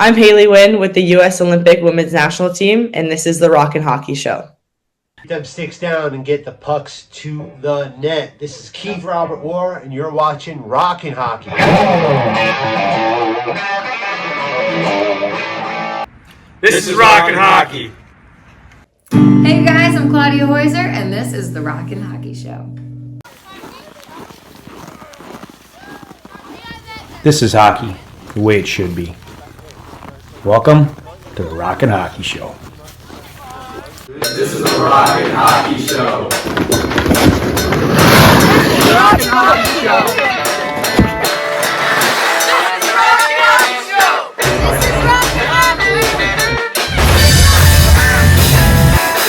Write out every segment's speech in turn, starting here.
I'm Haley Winn with the U.S. Olympic Women's National Team, and this is the Rockin' Hockey Show. Get them sticks down and get the pucks to the net. This is Keith Robert War, and you're watching Rockin' Hockey. This is Rockin' Hockey. Hey guys, I'm Claudia Heuser, and this is the Rockin' Hockey Show. This is hockey, the way it should be. Welcome to the Rockin' Hockey Show. This is the Rockin' Hockey Show. Rockin' Hockey Show. This is Rockin' Hockey Show. This is Rockin' Hockey.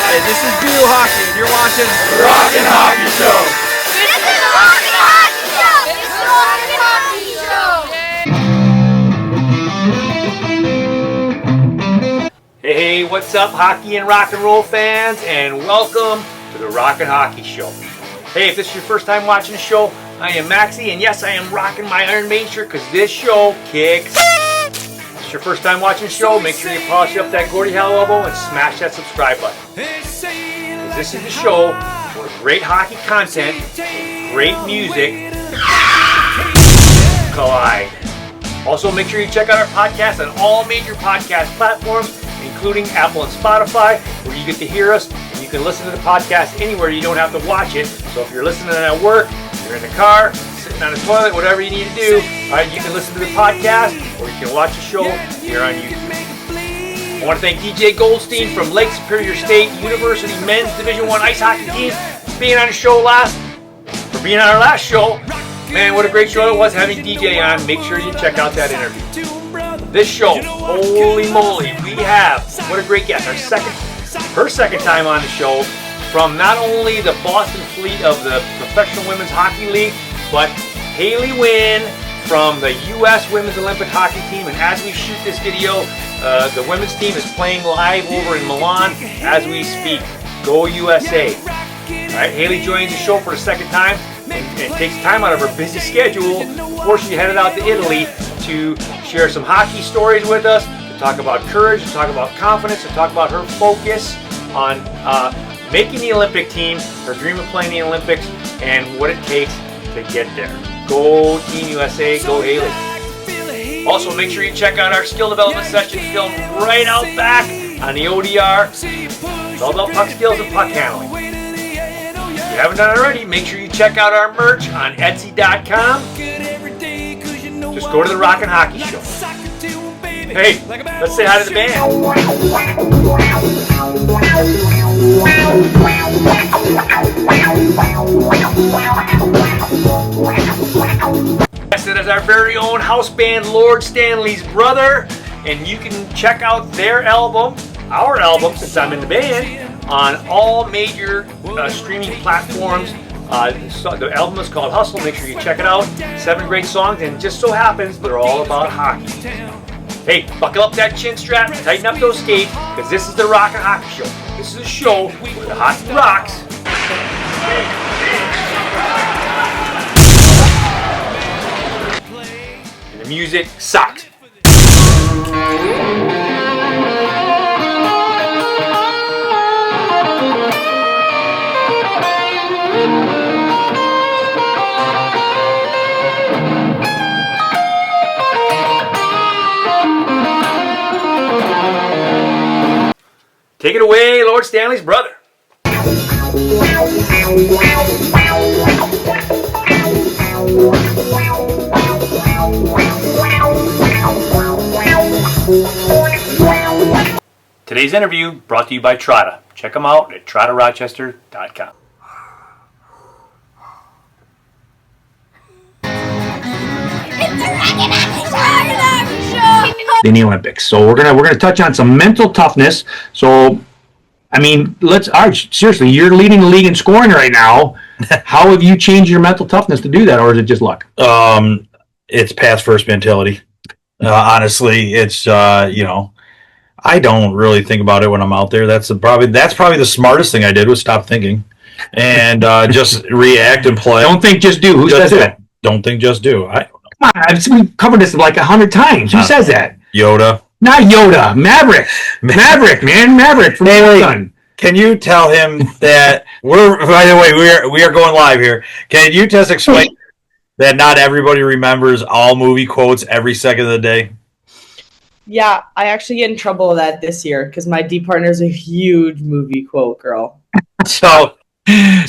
Hey, this is Blue Hockey, and you're watching Rockin' Hockey Show. This is the Rockin' Hockey Show. This is the Rockin' Hockey Show. Hey, what's up, hockey and rock and roll fans, and welcome to the Rockin' Hockey Show. Hey, if this is your first time watching the show, I am Maxie, and yes, I am rocking my Iron Maiden shirt because this show kicks. If it's your first time watching the show, make sure you polish up that Gordie Howe elbow and smash that subscribe button. Because this is the show where great hockey content, great music collide. Also, make sure you check out our podcast on all major podcast platforms, including Apple and Spotify, where you get to hear us, and you can listen to the podcast anywhere. You don't have to watch it. So if you're listening at work, you're in the car, sitting on the toilet, whatever you need to do, all right, you can listen to the podcast, or you can watch the show here on YouTube. I want to thank DJ Goldstein from Lake Superior State University Men's Division I Ice Hockey Team for being on our last show. Man, what a great show it was having DJ on. Make sure you check out that interview. This show, holy moly, we have, what a great guest, her second time on the show, from not only the Boston Fleet of the Professional Women's Hockey League, but Haley Winn from the U.S. Women's Olympic Hockey Team. And as we shoot this video, the women's team is playing live over in Milan as we speak. Go USA. All right, Haley joins the show for the second time and takes time out of her busy schedule before she headed out to Italy to share some hockey stories with us, to talk about courage, to talk about confidence, to talk about her focus on making the Olympic team, her dream of playing the Olympics, and what it takes to get there. Go Team USA, go Haley. Also, make sure you check out our skill development session filmed right out back on the ODR. It's all about puck skills and puck handling. If you haven't done it already, make sure you check out our merch on Etsy.com. Just go to the Rockin' Hockey Show. Hey, let's say hi to the band. Yes, it is our very own house band, LORD STANLEY'S BROTHER, and you can check out their album, our album, since I'm in the band, on all major streaming platforms. The album is called Hustle. Make sure you check it out. 7 great songs, and it just so happens they're all about hockey. Hey, buckle up that chin strap, tighten up those skates, because this is the Rockin' Hockey Show. This is a show where the hockey rocks. And the music sucks. Take it away, Lord Stanley's brother. Today's interview brought to you by Trotta. Check them out at trottarochester.com. In the Olympics. So we're gonna touch on some mental toughness. So I mean, seriously, you're leading the league in scoring right now. How have you changed your mental toughness to do that, or is it just luck? It's pass first mentality. Honestly, it's I don't really think about it when I'm out there. That's probably the smartest thing I did was stop thinking and just react and play. Don't think, just do. Who says that? Don't think, just do. Come on, we've covered this like 100 times. Who says that? Yoda. Not Yoda. Maverick. Maverick, man. Maverick from Sun. Can you tell him that by the way, we are going live here. Can you just explain that not everybody remembers all movie quotes every second of the day? Yeah, I actually get in trouble with that this year because my D partner is a huge movie quote girl. So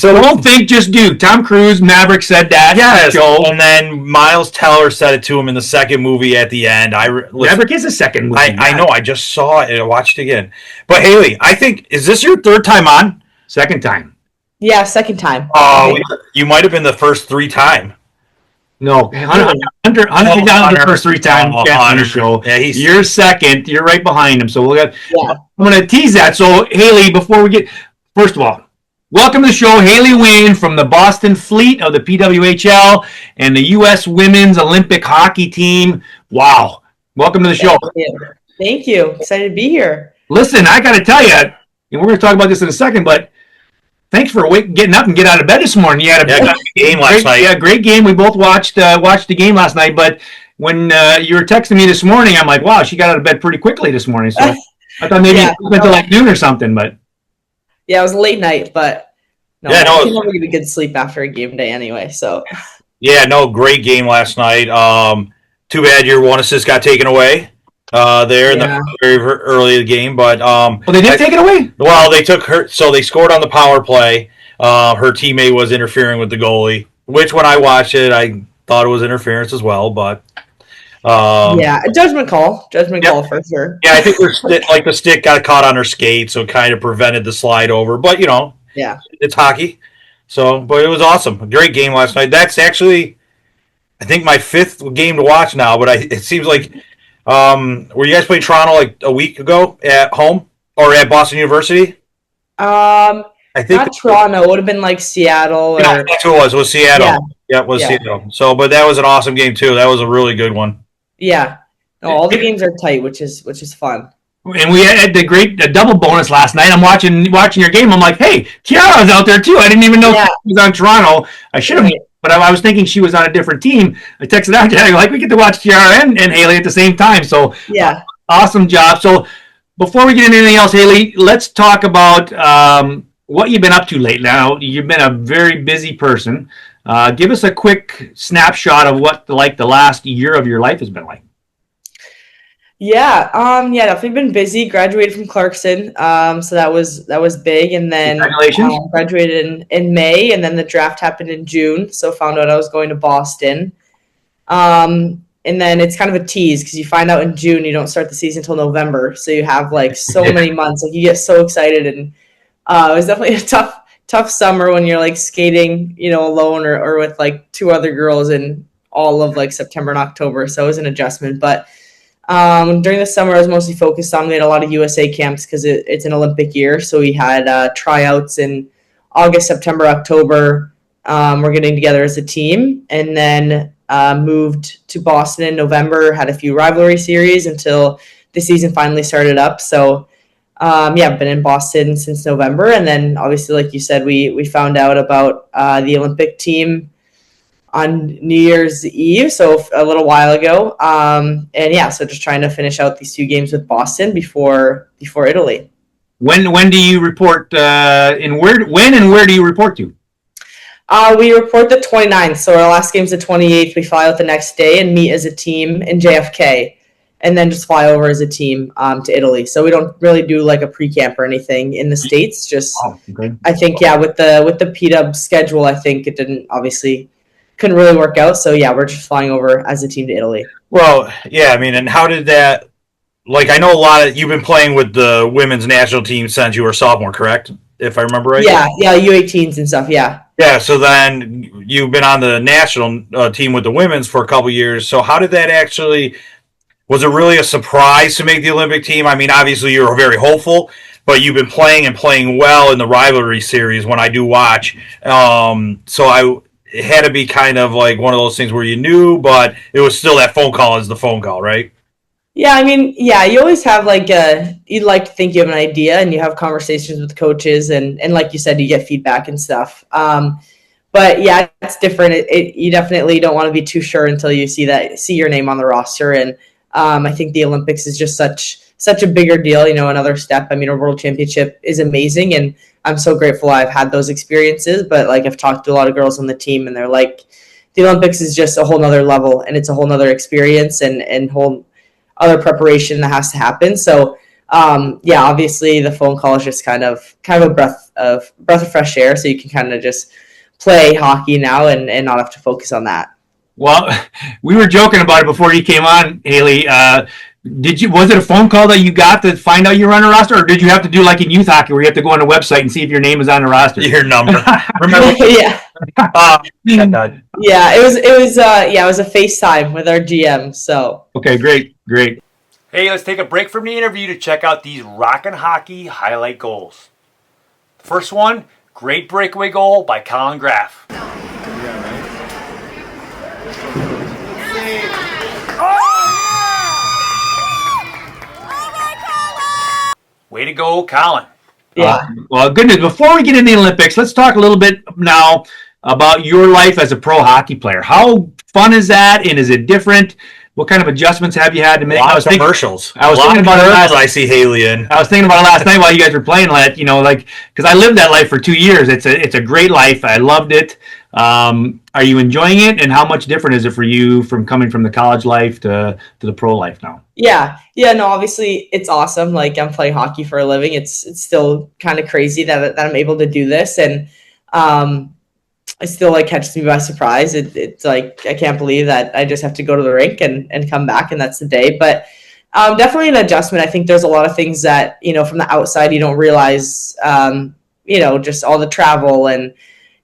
don't think, just do. Tom Cruise, Maverick said that. Yes, and then Miles Teller said it to him in the second movie at the end. Maverick is a second movie. I know. I just saw it and I watched it again. But Haley, I think, is this your third time on? Second time. Yeah, second time. Oh, you might have been the first 3 time. No, Hunter down the first 3 times on the show. Yeah, you're second. You're right behind him. So I'm going to tease that. So Haley, before we get, first of all, welcome to the show, Haley Winn from the Boston Fleet of the PWHL and the U.S. Women's Olympic Hockey Team. Wow. Welcome to the show. Thank you. Excited to be here. Listen, I got to tell you, and we're going to talk about this in a second, but thanks for getting up and get out of bed this morning. You had a game last night. Yeah, great game. We both watched the game last night, but when you were texting me this morning, I'm like, wow, she got out of bed pretty quickly this morning. So I thought maybe it went to like noon or something, but. Yeah, it was a late night, but I can never get a good sleep after a game day anyway. So great game last night. Too bad your one assist got taken away there in the very early of the game, but they did take it away. Well, they took her, so they scored on the power play. Her teammate was interfering with the goalie, which when I watched it, I thought it was interference as well, but. A judgment call for sure. Yeah, I think the stick got caught on her skate, so it kind of prevented the slide over. But it's hockey, but it was awesome. A great game last night. That's actually, I think, my 5th game to watch now. But it seems like, were you guys playing Toronto like a week ago at home or at Boston University? I think not Toronto. It would have been like Seattle. That's who it was. It was Seattle. Yeah, it was Seattle. So, but that was an awesome game too. That was a really good one. Yeah. No, all the games are tight, which is fun. And we had the great double bonus last night. I'm watching your game. I'm like, hey, Kiara's out there too. I didn't even know she was on Toronto. I should have, but I was thinking she was on a different team. I texted out, like, we get to watch Kiara and Haley at the same time. So awesome job. So before we get into anything else, Haley, let's talk about what you've been up to lately. Now, you've been a very busy person. Give us a quick snapshot of what the last year of your life has been like. Definitely been busy. Graduated from Clarkson, so that was big, and then congratulations. Graduated in May, and then the draft happened in June. So found out I was going to Boston, and then it's kind of a tease because you find out in June, you don't start the season until November, so you have like so many months. Like you get so excited, and it was definitely a tough summer when you're like skating, alone or with like 2 other girls in all of like September and October. So it was an adjustment. But during the summer, I was mostly focused on, we had a lot of USA camps because it's an Olympic year. So we had tryouts in August, September, October. We're getting together as a team, and then moved to Boston in November, had a few rivalry series until the season finally started up. So I've been in Boston since November, and then obviously, like you said, we found out about the Olympic team on New Year's Eve, so a little while ago. So just trying to finish out these 2 games with Boston before Italy. When do you report? And where do you report to? We report the 29th, so our last game's the 28th. We fly out the next day and meet as a team in JFK. And then just fly over as a team to Italy. So we don't really do like a pre-camp or anything in the States. Just I think with the PW schedule, I think it couldn't really work out. So we're just flying over as a team to Italy. Well, and how did that? Like, I know you've been playing with the women's national team since you were a sophomore, correct? If I remember right. Yeah, U18s and stuff. Yeah. Yeah. So then you've been on the national team with the women's for a couple years. So how did that actually? Was it really a surprise to make the Olympic team? I mean, obviously you were very hopeful, but you've been playing well in the rivalry series when I do watch. So it had to be kind of like one of those things where you knew, but it was still that phone call is the phone call, right? Yeah, you always have you'd like to think you have an idea, and you have conversations with coaches, and like you said, you get feedback and stuff. But it's different. You definitely don't want to be too sure until you see your name on the roster, and I think the Olympics is just such a bigger deal, another step. I mean, a world championship is amazing, and I'm so grateful I've had those experiences. But like, I've talked to a lot of girls on the team, and they're like, the Olympics is just a whole nother level, and it's a whole nother experience and whole other preparation that has to happen. So obviously the phone call is just kind of a breath of fresh air, so you can kind of just play hockey now and not have to focus on that. Well, we were joking about it before you came on, Haley. Was it a phone call that you got to find out you were on a roster, or did you have to do like in youth hockey where you have to go on the website and see if your name is on the roster? Your number. Remember? Yeah. Yeah, it was a FaceTime with our GM. So okay, great. Hey, let's take a break from the interview to check out these Rockin' Hockey highlight goals. First one, great breakaway goal by Colin Graff. Way to go, Colin. Yeah. Well, good news. Before we get into the Olympics, let's talk a little bit now about your life as a pro hockey player. How fun is that, and is it different? What kind of adjustments have you had to make? A lot of commercials. I was thinking about it last. I see Haley in. I was thinking about it last night while you guys were playing. Because I lived that life for 2 years. It's a great life. I loved it. Are you enjoying it? And how much different is it for you from coming from the college life to the pro life now? Yeah. No, obviously it's awesome. Like, I'm playing hockey for a living. It's still kind of crazy that I'm able to do this. And, it still like catches me by surprise. It's like, I can't believe that I just have to go to the rink and come back, and that's the day. But definitely an adjustment. I think there's a lot of things that, from the outside you don't realize, just all the travel, and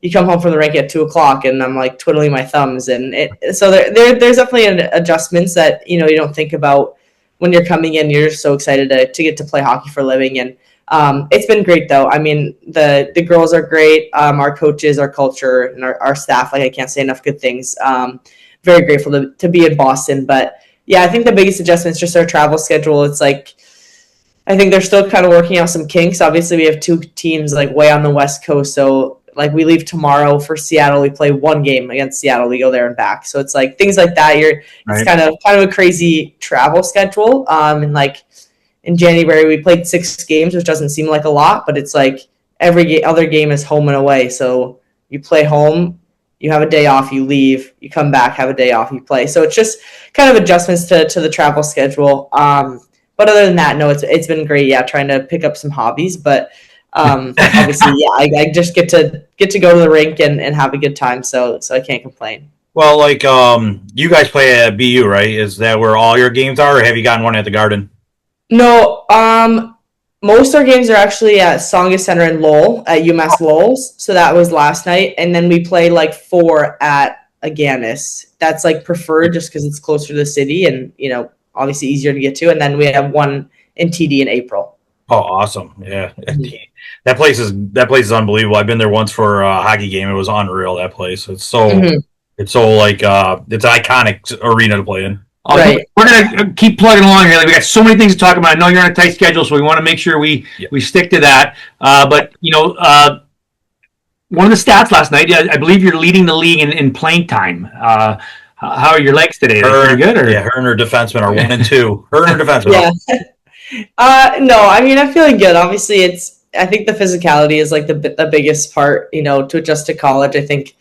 you come home from the rink at 2:00 and I'm like twiddling my thumbs. And so there's definitely adjustments that, you don't think about when you're coming in. You're just so excited to get to play hockey for a living. And it's been great though. I mean, the girls are great. Our coaches, our culture, and our staff, like, I can't say enough good things. Very grateful to be in Boston. But yeah, I think the biggest adjustment is just our travel schedule. It's like, I think they're still kind of working out some kinks. Obviously we have 2 teams like way on the West Coast. So like, we leave tomorrow for Seattle. We play 1 game against Seattle. We go there and back. So it's like things like that. It's kind of a crazy travel schedule. And like, in January, we played 6 games, which doesn't seem like a lot, but it's like every other game is home and away. So you play home, you have a day off, you leave, you come back, have a day off, you play. So it's just kind of adjustments to the travel schedule. But other than that, no, it's been great. Yeah, trying to pick up some hobbies, but obviously, yeah, I just get to go to the rink and have a good time. So I can't complain. Well, like, you guys play at BU, right? Is that where all your games are, or have you gotten one at the Garden? No, most of our games are actually at Songa Center in Lowell, at UMass Lowell's. So that was last night. And then we play like 4 at Aganis. That's like preferred just because it's closer to the city and, obviously easier to get to. And then we have 1 in TD in April. Oh, awesome. Yeah. Mm-hmm. That place is unbelievable. I've been there once for a hockey game. It was unreal, that place. It's so it's like it's an iconic arena to play in. Right. We're going to keep plugging along here. We got so many things to talk about. I know you're on a tight schedule, so we want to make sure we stick to that. But, one of the stats last night, I believe you're leading the league in playing time. How are your legs today? Are they good? Or? Yeah, her and her defensemen are 1 and 2. Her and her defensemen. Yeah. No, I mean, I'm feeling good. Obviously, I think the physicality is like the biggest part, to adjust to college. I think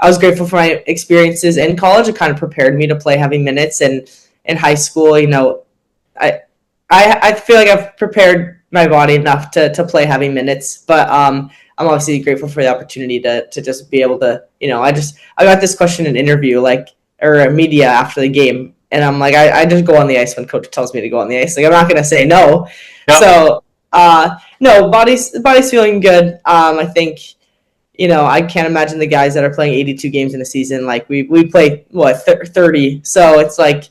I was grateful for my experiences in college. It kind of prepared me to play heavy minutes, and in high school, I feel like I've prepared my body enough to play heavy minutes, but I'm obviously grateful for the opportunity to just be able to, I got this question in an interview, or media after the game, and I'm like, I just go on the ice when coach tells me to go on the ice. Like, I'm not going to say no. Yep. So, no, body's feeling good. I think, I can't imagine the guys that are playing 82 games in a season. Like, we play 30. So it's like,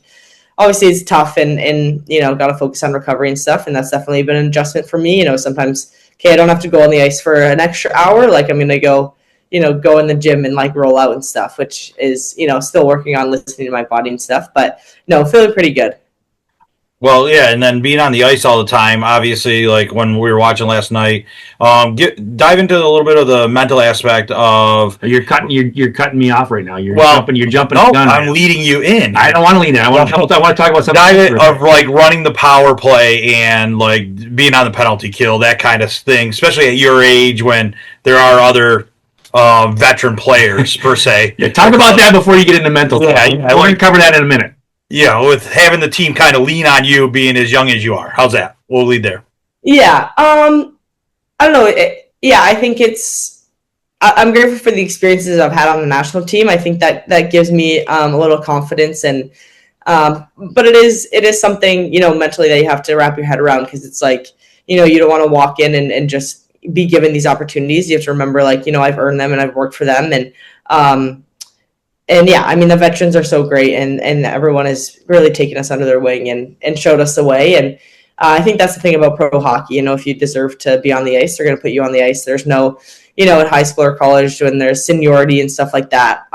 obviously it's tough and got to focus on recovery and stuff. And that's definitely been an adjustment for me. Sometimes, I don't have to go on the ice for an extra hour. Like, I'm going to go in the gym and like roll out and stuff, which is, still working on listening to my body and stuff, but no, feeling pretty good. Well, yeah, and then being on the ice all the time, obviously, like when we were watching last night, dive into a little bit of the mental aspect of. You're cutting me off right now. You're Well, jumping. No, the gun. I'm leading you in. I don't want to lead in. I want to talk about something. Dive of like running the power play and like being on the penalty kill, that kind of thing, especially at your age when there are other veteran players per se. Yeah, talk about that before you get into mental. Yeah, I want to cover that in a minute. Yeah, with having the team kind of lean on you being as young as you are. How's that? We'll lead there. Yeah. I don't know. I think I'm grateful for the experiences I've had on the national team. I think that gives me a little confidence, and but it is something, mentally that you have to wrap your head around, because it's like, you don't want to walk in and just be given these opportunities. You have to remember, like, I've earned them and I've worked for them, and yeah, I mean, the veterans are so great, and everyone has really taken us under their wing and showed us the way. And I think that's the thing about pro hockey. If you deserve to be on the ice, they're going to put you on the ice. There's no, in high school or college when there's seniority and stuff like that.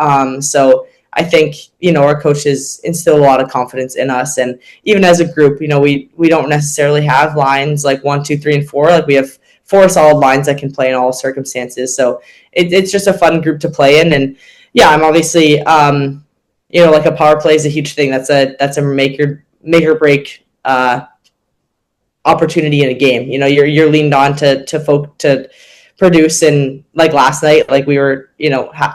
So I think, our coaches instill a lot of confidence in us. And even as a group, we don't necessarily have lines like 1, 2, 3, and 4. Like, we have 4 solid lines that can play in all circumstances. So it's just a fun group to play in. And yeah, I'm obviously, like, a power play is a huge thing. That's a make or break opportunity in a game. You're leaned on to produce. And like last night, like, we were,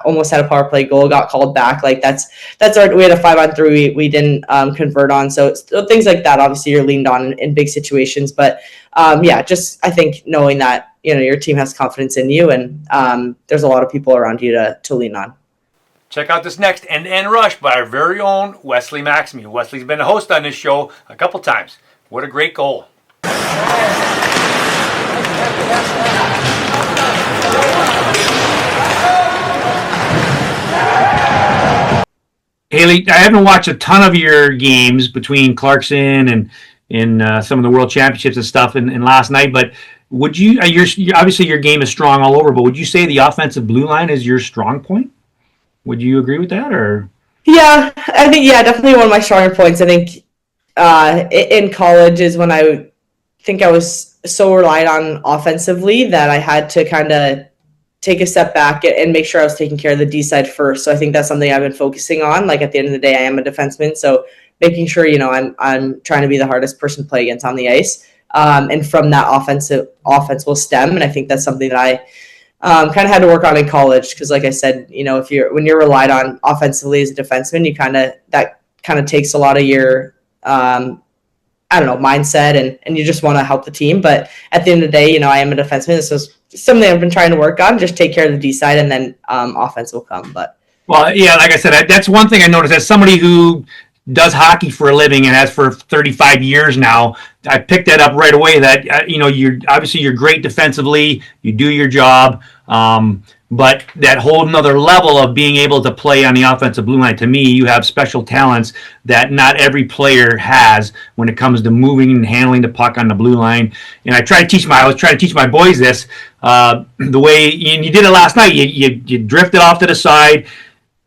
almost had a power play goal, got called back. Like, that's we had a 5-on-3 we didn't convert on. So things like that, obviously, you're leaned on in big situations. But just I think knowing that your team has confidence in you, and there's a lot of people around you to lean on. Check out this next end-to-end rush by our very own Wesley Maxime. Wesley's been a host on this show a couple times. What a great goal. Haley, I haven't watched a ton of your games between Clarkson and some of the World Championships and stuff and last night, but would you, obviously your game is strong all over, but would you say the offensive blue line is your strong point? Would you agree with that, or? Yeah, I think, definitely one of my stronger points. I think in college is when I think I was so relied on offensively that I had to kind of take a step back and make sure I was taking care of the D side first. So I think that's something I've been focusing on. Like, at the end of the day, I am a defenseman, so making sure, I'm trying to be the hardest person to play against on the ice. And from that offense will stem. And I think that's something that I kind of had to work on in college, because, like I said, when you're relied on offensively as a defenseman, that kind of takes a lot of your mindset, and you just want to help the team. But at the end of the day, I am a defenseman, so it's something I've been trying to work on. Just take care of the D side, and then offense will come. But well, yeah, like I said, that's one thing I noticed as somebody who does hockey for a living and has for 35 years now. I picked that up right away, that you're great defensively, you do your job, but that whole nother level of being able to play on the offensive blue line, to me, you have special talents that not every player has when it comes to moving and handling the puck on the blue line. And I was trying to teach my boys this, the way, and you did it last night. You drifted off to the side,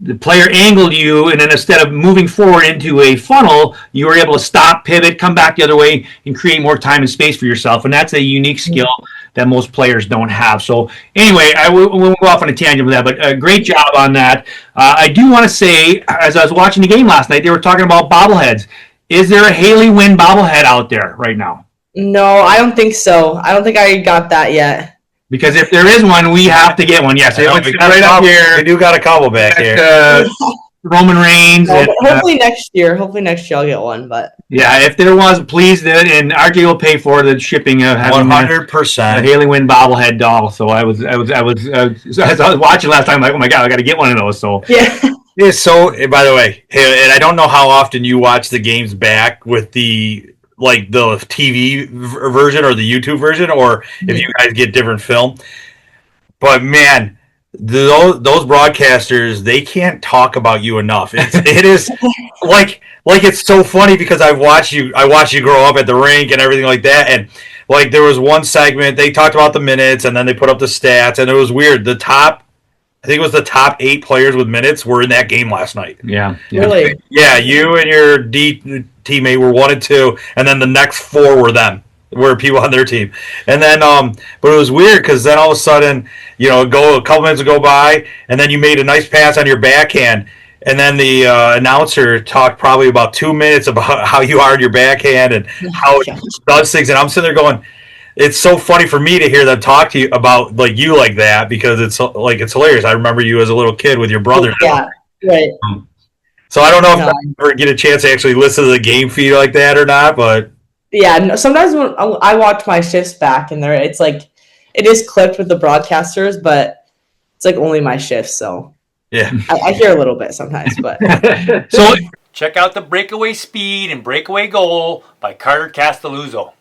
the player angled you, and then instead of moving forward into a funnel, you were able to stop, pivot, come back the other way, and create more time and space for yourself. And that's a unique skill that most players don't have. So anyway, we won't go off on a tangent with that, but great job on that. I do want to say, as I was watching the game last night, they were talking about bobbleheads. Is there a Haley Winn bobblehead out there right now? no, I don't think so. I don't think I got that yet. Because if there is one, we have to get one. Yes, it's right up here. We do got a couple back here. Roman Reigns. No, hopefully next year. Hopefully next year I'll get one. But yeah, if there was, please do it, and RJ will pay for the shipping of having 100% a Haley Winn bobblehead doll. So I was as I was watching last time, like, oh my god, I got to get one of those. So yeah. Yeah, so, by the way, and I don't know how often you watch the games back with the TV version or the YouTube version, or if you guys get different film. But man, those broadcasters, they can't talk about you enough. It is like it's so funny, because I watched you grow up at the rink and everything like that. And like, there was one segment they talked about the minutes, and then they put up the stats, and it was weird. The top I think it was the top 8 players with minutes were in that game last night. Yeah. Really? Yeah, you and your D teammate were 1 and 2, and then the next 4 were them. Were people on their team, and then but it was weird because then all of a sudden, a couple minutes go by, and then you made a nice pass on your backhand, and then the announcer talked probably about 2 minutes about how you hard your backhand and how it does things, and I'm sitting there going, it's so funny for me to hear them talk to you about you like that because it's hilarious. I remember you as a little kid with your brother. Yeah, right. So I don't know if I ever get a chance to actually listen to the game feed like that or not, but. Yeah, no, sometimes when I watch my shifts back and it's like it is clipped with the broadcasters, but it's like only my shifts, so yeah, I hear a little bit sometimes. But so check out the breakaway speed and breakaway goal by Carter Castelluzzo.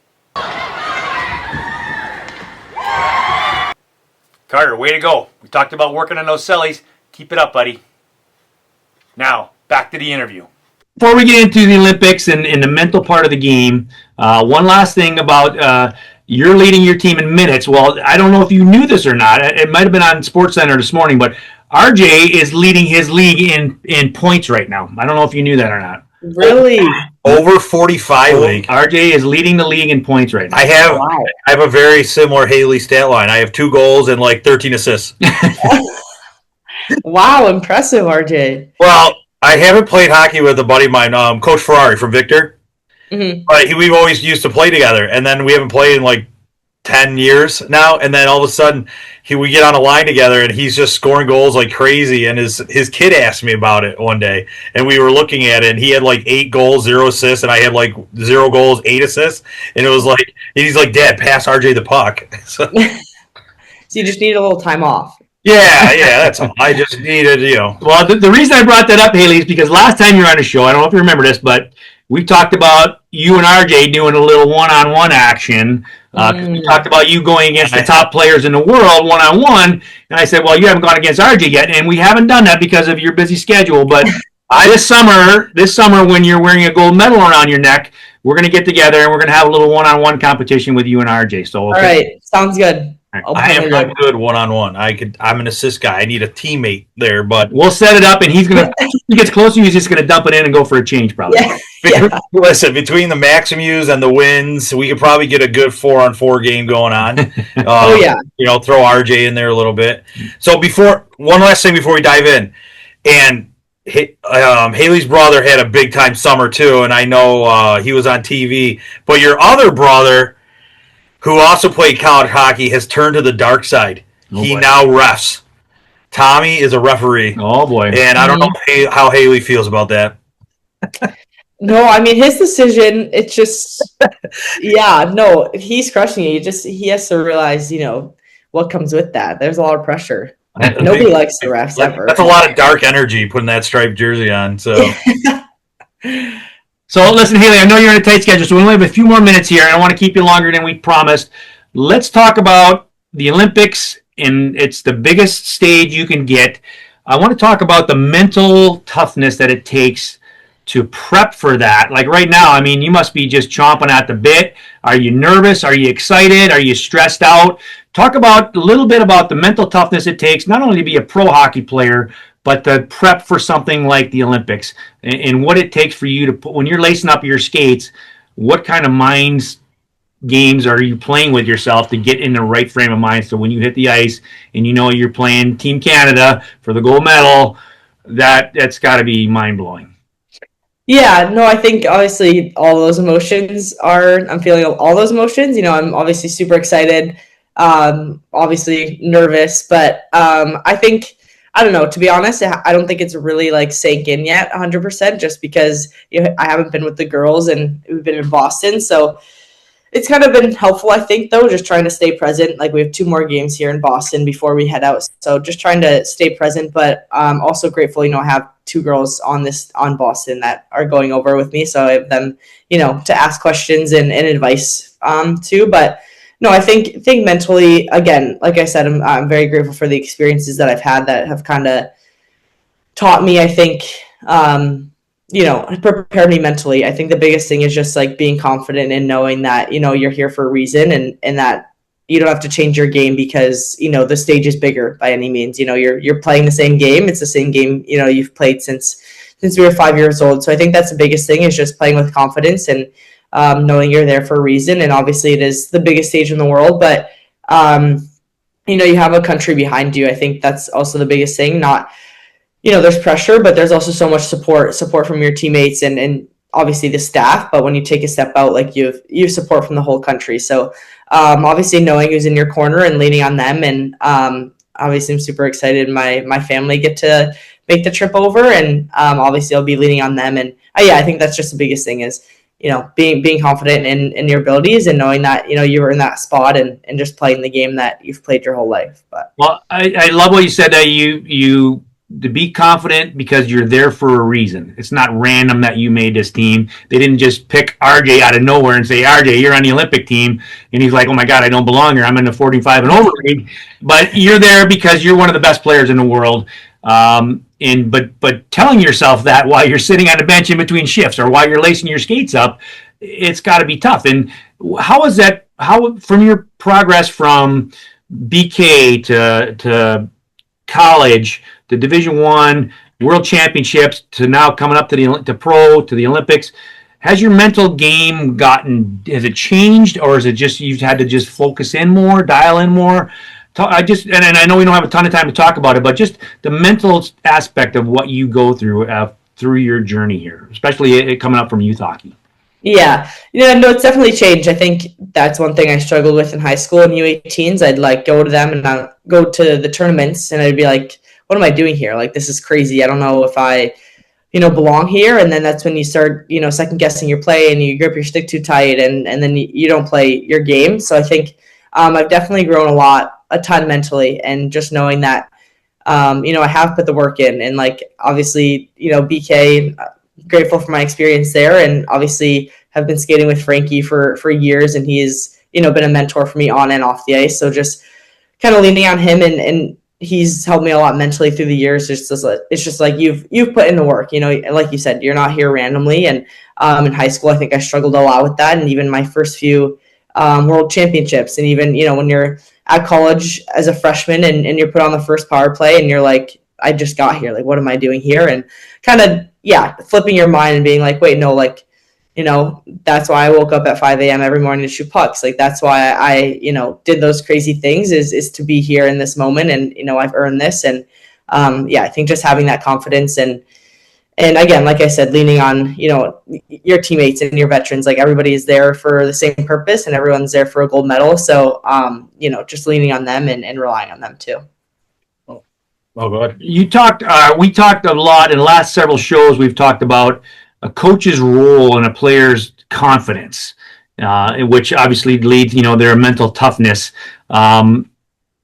Carter, way to go! We talked about working on those cellies. Keep it up, buddy. Now back to the interview. Before we get into the Olympics and the mental part of the game, one last thing about you're leading your team in minutes. Well, I don't know if you knew this or not. It might have been on SportsCenter this morning, but RJ is leading his league in points right now. I don't know if you knew that or not. really, Over 45 league. RJ is leading the league in points right now. I have a very similar Haley stat line. I have 2 goals and 13 assists. wow, impressive, RJ. Well, I haven't played hockey with a buddy of mine, Coach Ferrari from Victor. Mm-hmm. But we've always used to play together, and then we haven't played in 10 years now. And then all of a sudden, we get on a line together, and he's just scoring goals like crazy. And his kid asked me about it one day, and we were looking at it, and he had 8 goals, 0 assists, and I had 0 goals, 8 assists. And it was he's like, Dad, pass RJ the puck. So you just need a little time off. Yeah, that's all. I just needed, Well, the reason I brought that up, Haley, is because last time you were on the show, I don't know if you remember this, but we talked about you and RJ doing a little one-on-one action. We talked about you going against the top players in the world one-on-one, and I said, well, you haven't gone against RJ yet, and we haven't done that because of your busy schedule. But this summer, when you're wearing a gold medal around your neck, we're going to get together and we're going to have a little one-on-one competition with you and RJ. So all right, sounds good. I am not good one-on-one. I'm an assist guy. I need a teammate there, but we'll set it up, and he gets closer, he's just going to dump it in and go for a change, probably. Yeah. Listen, between the Maximus and the wins, we could probably get a good 4-on-4 game going on. Oh, yeah. Throw RJ in there a little bit. So one last thing before we dive in, and Haley's brother had a big-time summer, too, and I know he was on TV, but your other brother, who also played college hockey, has turned to the dark side. He now refs. Tommy is a referee. Oh, boy. And I don't know how Haley feels about that. No, I mean, his decision, it's just, he's crushing it. He has to realize, what comes with that. There's a lot of pressure. Nobody likes the refs ever. That's a lot of dark energy putting that striped jersey on. So. So, listen, Haley, I know you're in a tight schedule, so we only have a few more minutes here, and I want to keep you longer than we promised. Let's talk about the Olympics, and it's the biggest stage you can get. I want to talk about the mental toughness that it takes to prep for that. Like right now, I mean, you must be just chomping at the bit. Are you nervous? Are you excited? Are you stressed out? Talk about a little bit about the mental toughness it takes, not only to be a pro hockey player, but to prep for something like the Olympics and what it takes for you to put, when you're lacing up your skates, what kind of games are you playing with yourself to get in the right frame of mind so when you hit the ice and you're playing Team Canada for the gold medal, that's got to be mind-blowing. Yeah, no, I think obviously all those emotions I'm feeling all those emotions. I'm obviously super excited, obviously nervous, but I think, I don't know, to be honest, I don't think it's really sank in yet 100% just because I haven't been with the girls and we've been in Boston. So it's kind of been helpful, I think, though, just trying to stay present. We have 2 more games here in Boston before we head out. So just trying to stay present, but also grateful, I have 2 girls on Boston that are going over with me. So I have them, to ask questions and advice too. But no, I think mentally, again, like I said, I'm very grateful for the experiences that I've had that have kind of taught me, I think, prepared me mentally. I think the biggest thing is just being confident and knowing that, you're here for a reason and that, you don't have to change your game because, the stage is bigger by any means. You're playing the same game. It's the same game, you've played since we were 5 years old. So I think that's the biggest thing, is just playing with confidence and knowing you're there for a reason. And obviously it is the biggest stage in the world, but you have a country behind you. I think that's also the biggest thing. Not, there's pressure, but there's also so much support from your teammates and obviously the staff. But when you take a step out, like you have support from the whole country. So obviously knowing who's in your corner and leaning on them. And obviously I'm super excited my family get to make the trip over, and obviously I'll be leaning on them. And I think that's just the biggest thing is, being confident in your abilities and knowing that, you were in that spot and just playing the game that you've played your whole life. But I love what you said, that you to be confident because you're there for a reason. It's not random that you made this team. They didn't just pick RJ out of nowhere and say, RJ, you're on the Olympic team. And he's like, oh my God, I don't belong here. I'm in the 45 and over league. But you're there because you're one of the best players in the world. But telling yourself that while you're sitting on the bench in between shifts or while you're lacing your skates up, it's got to be tough. And how is that? How from your progress from BK to college to Division I, World Championships, to now coming up to the Olympics, has your mental game has it changed, or is it just you've had to just focus in more, dial in more? And I know we don't have a ton of time to talk about it, but just the mental aspect of what you go through your journey here, especially coming up from youth hockey. Yeah, no, it's definitely changed. I think that's one thing I struggled with in high school and U18s. I'd go to them and I'd go to the tournaments and I'd be like, what am I doing here? Like, this is crazy. I don't know if I, belong here. And then that's when you start, second guessing your play and you grip your stick too tight and then you don't play your game. So I think I've definitely grown a ton mentally, and just knowing that, I have put the work in, and obviously, BK, grateful for my experience there, and obviously have been skating with Frankie for years, and he's, been a mentor for me on and off the ice. So just kind of leaning on him, and he's helped me a lot mentally through the years. It's just like you've put in the work, like you said, you're not here randomly. And in high school, I think I struggled a lot with that. And even my first few world championships, and even, when you're at college as a freshman and you're put on the first power play and you're like, I just got here. Like, what am I doing here? And kind of, flipping your mind and being like, wait, no, that's why I woke up at 5 a.m. every morning to shoot pucks. Like, that's why I did those crazy things is to be here in this moment. And, I've earned this. And I think just having that confidence and again, like I said, leaning on, your teammates and your veterans, like everybody is there for the same purpose and everyone's there for a gold medal. So, just leaning on them and relying on them too. Oh, God. We talked a lot in the last several shows. We've talked about a coach's role in a player's confidence, which obviously leads, their mental toughness.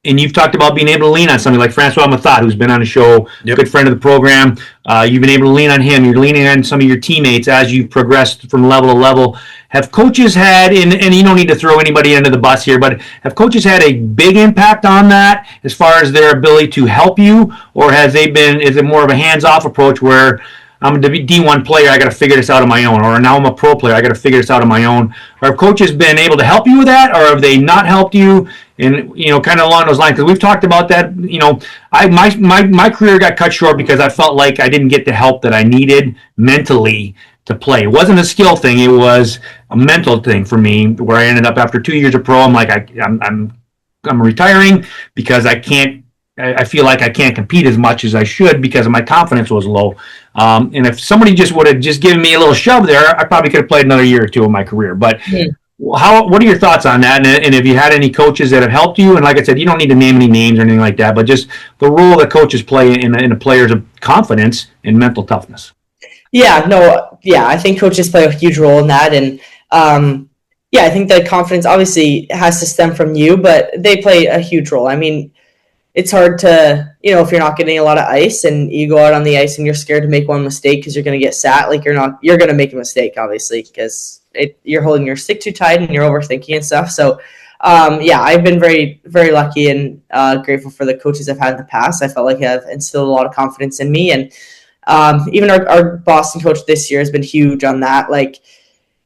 And you've talked about being able to lean on somebody like Francois Mathat, who's been on the show, good friend of the program. You've been able to lean on him. You're leaning on some of your teammates as you've progressed from level to level. Have coaches had, and you don't need to throw anybody under the bus here, but have coaches had a big impact on that as far as their ability to help you? Or is it more of a hands-off approach where I'm a D1 player, I got to figure this out on my own, or now I'm a pro player, I got to figure this out on my own? Or have coaches been able to help you with that, or have they not helped you? And kind of along those lines, because we've talked about that. My career got cut short because I felt like I didn't get the help that I needed mentally to play. It wasn't a skill thing; it was a mental thing for me. Where I ended up after 2 years of pro, I'm like, I'm retiring because I feel like I can't compete as much as I should because my confidence was low. And if somebody just would have just given me a little shove there, I probably could have played another year or two in my career. But what are your thoughts on that? And have you had any coaches that have helped you? And like I said, you don't need to name any names or anything like that, but just the role that coaches play in a player's confidence and mental toughness. I think coaches play a huge role in that. And I think the confidence obviously has to stem from you, but they play a huge role. I mean, it's hard to, if you're not getting a lot of ice and you go out on the ice and you're scared to make one mistake because you're going to get sat, like you're going to make a mistake, obviously, because you're holding your stick too tight and you're overthinking and stuff. So, I've been very, very lucky and grateful for the coaches I've had in the past. I felt like I've instilled a lot of confidence in me. And even our Boston coach this year has been huge on that. Like,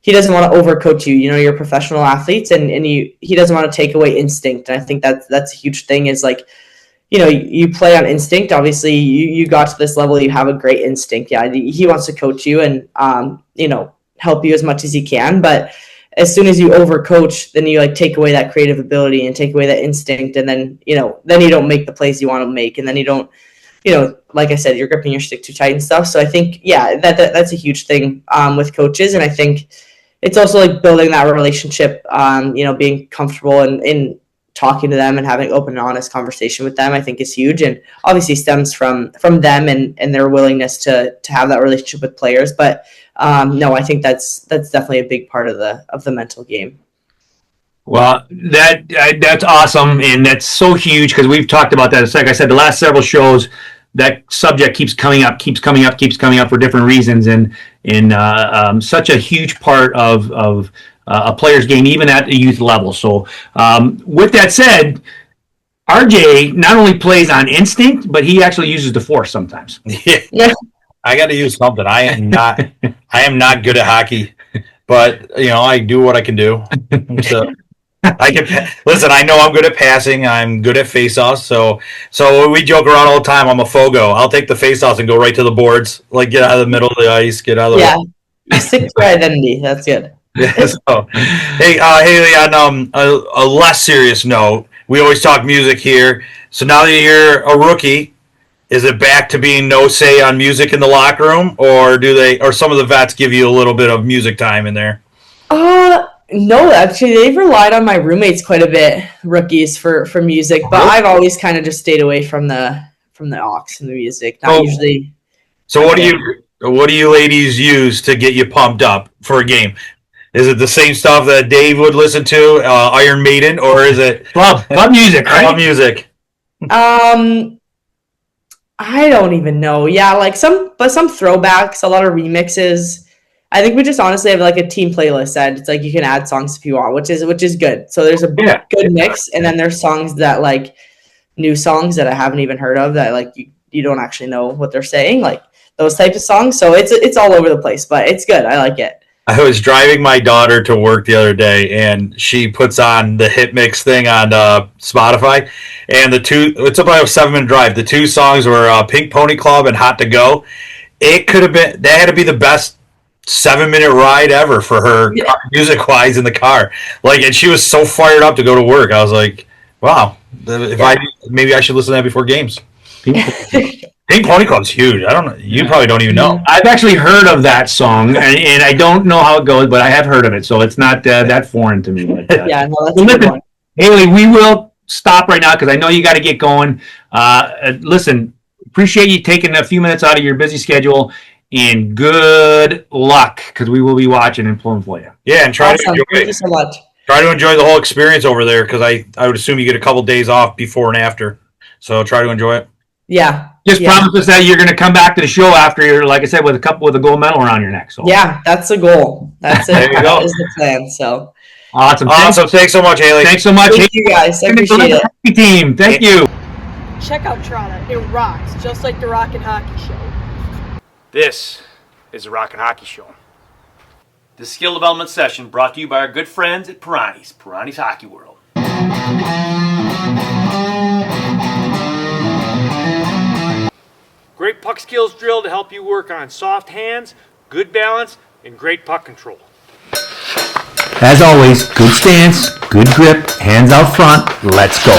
he doesn't want to overcoach you. You know, you're professional athletes, and he doesn't want to take away instinct. And I think that's a huge thing is like, you know, you play on instinct. Obviously, you got to this level, you have a great instinct. Yeah, he wants to coach you and, you know, help you as much as he can. But as soon as you overcoach, then you like take away that creative ability and take away that instinct. And then, you know, then you don't make the plays you want to make. And then you don't, you know, like I said, you're gripping your stick too tight and stuff. So I think, yeah, that's a huge thing with coaches. And I think it's also like building that relationship, you know, being comfortable in talking to them and having open and honest conversation with them, I think is huge. And obviously stems from them and their willingness to have that relationship with players. But no, I think that's definitely a big part of the mental game. Well, that's awesome, and that's so huge because we've talked about that. Like I said, the last several shows, that subject keeps coming up for different reasons, and such a huge part of a player's game, even at the youth level. So, with that said, RJ not only plays on instinct, but he actually uses the force sometimes. Yeah. I got to use something. I am not good at hockey, but you know, I do what I can do. So I can listen. I know I'm good at passing. I'm good at face-offs. So we joke around all the time. I'm a fogo. I'll take the face-offs and go right to the boards. Like get out of the middle of the ice. Get out of the way. Stick to your identity. That's good. Yeah, so, hey, Haley. On a less serious note, we always talk music here. So now that you're a rookie, is it back to being no say on music in the locker room, or some of the vets give you a little bit of music time in there? No, actually, they've relied on my roommates quite a bit, rookies, for music. But I've always kind of just stayed away from the aux and the music. Not usually. So what do you ladies use to get you pumped up for a game? Is it the same stuff that Dave would listen to, Iron Maiden, or is it club music? Right? Club music. I don't even know. Yeah, like some throwbacks, a lot of remixes. I think we just honestly have like a team playlist that it's like you can add songs if you want, which is good. So there's a good mix, and then there's songs that like new songs that I haven't even heard of that like you don't actually know what they're saying, like those types of songs. So it's all over the place, but it's good. I like it. I was driving my daughter to work the other day, and she puts on the hit mix thing on Spotify, and it's about a 7-minute drive. The two songs were Pink Pony Club and Hot to Go. It could have been, that had to be the best 7-minute ride ever for her, music wise, in the car. Like, and she was so fired up to go to work. I was like, wow, maybe I should listen to that before games. Pink Pony Club's huge. I don't know. You probably don't even know. I've actually heard of that song, and I don't know how it goes, but I have heard of it, so it's not that foreign to me. But, yeah, no, that's a good one. Haley, we will stop right now because I know you got to get going. Listen, appreciate you taking a few minutes out of your busy schedule, and good luck because we will be watching and pulling for you. Yeah, and try to enjoy Thank you so much. Try to enjoy the whole experience over there because I would assume you get a couple days off before and after. So try to enjoy it. Yeah. Just promise us that you're going to come back to the show after you're, like I said, with a gold medal around your neck. So yeah, that's the goal. That's it. There you go. That is the plan. So awesome. Thanks so much, Haley. Thanks so much. Thank you guys. I appreciate it. Team. Thank you. Check out Toronto. It rocks, just like the Rockin' Hockey Show. This is the Rockin' Hockey Show. This skill development session brought to you by our good friends at Pirani's Hockey World. Great puck skills drill to help you work on soft hands, good balance, and great puck control. As always, good stance, good grip, hands out front, let's go.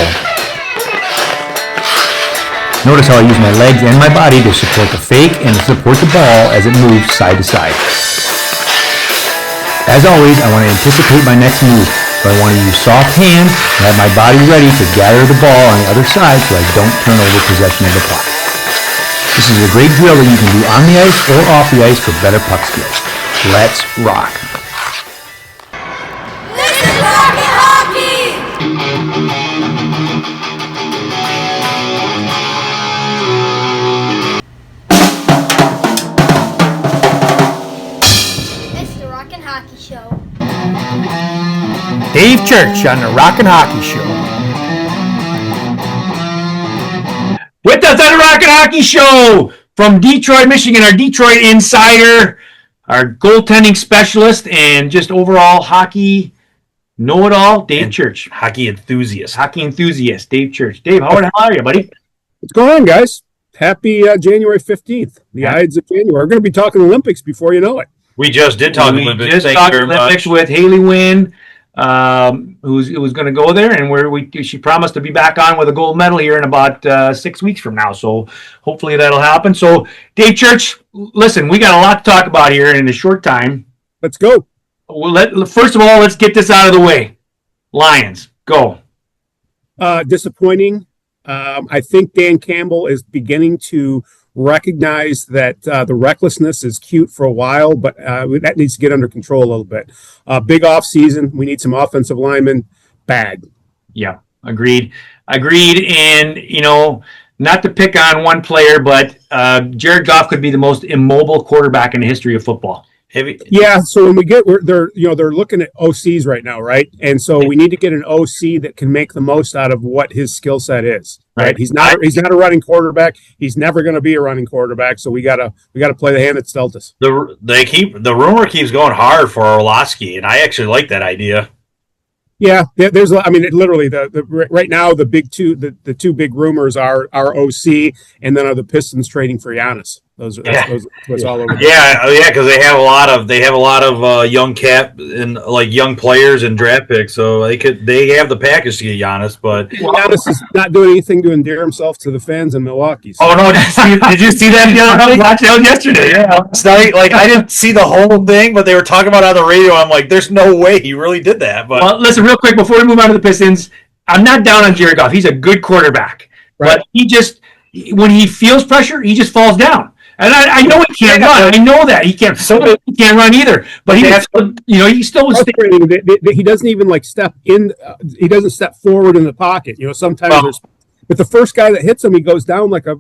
Notice how I use my legs and my body to support the fake and to support the ball as it moves side to side. As always, I want to anticipate my next move, so I want to use soft hands and have my body ready to gather the ball on the other side so I don't turn over possession of the puck. This is a great drill that you can do on the ice or off the ice for better puck skills. Let's rock. This is Rockin' Hockey! It's the Rockin' Hockey Show. Dave Church on the Rockin' Hockey Show. With us on the Rockin' Hockey Show from Detroit, Michigan, our Detroit insider, our goaltending specialist and just overall hockey know-it-all, Dave Church. Hockey enthusiast. Hockey enthusiast, Dave Church. Dave, how the hell are you, buddy? What's going on, guys? Happy January 15th, the Ides of January. We're going to be talking Olympics before you know it. We just did talk Olympics. Just talked Olympics with Haley Winn, who was going to go there, and she promised to be back on with a gold medal here in about 6 weeks from now. So hopefully that'll happen. So Dave Church, listen, we got a lot to talk about here in a short time. Let's go. First of all, let's get this out of the way. Lions, go. Disappointing. I think Dan Campbell is beginning to recognize that the recklessness is cute for a while, but that needs to get under control a little bit. Big off season. We need some offensive linemen. Bad. Yeah, agreed. And, not to pick on one player, but Jared Goff could be the most immobile quarterback in the history of football. Yeah, so when they're looking at OCs right now, right? And so we need to get an OC that can make the most out of what his skill set is. Right? He's not a running quarterback. He's never going to be a running quarterback. So we gotta play the hand that's dealt us. The rumor keeps going hard for Orlovsky, and I actually like that idea. Yeah, there's. I mean, literally, right now the big two, the two big rumors are OC, and then are the Pistons trading for Giannis. Those what's all over. Yeah, because they have a lot of young cap and like young players and draft picks, so they have the package to get Giannis. But Giannis is not doing anything to endear himself to the fans in Milwaukee. So. Oh no! Did you see that the other night? I watched it yesterday. Yeah, last night. Like I didn't see the whole thing, but they were talking about it on the radio. I'm like, there's no way he really did that. But well, listen, real quick before we move on to the Pistons, I'm not down on Jared Goff. He's a good quarterback, right? But when he feels pressure, he just falls down. And I know he can't run. I know that he can't. He can't run either. But he still was. He doesn't even step in. He doesn't step forward in the pocket. Sometimes but the first guy that hits him, he goes down like a.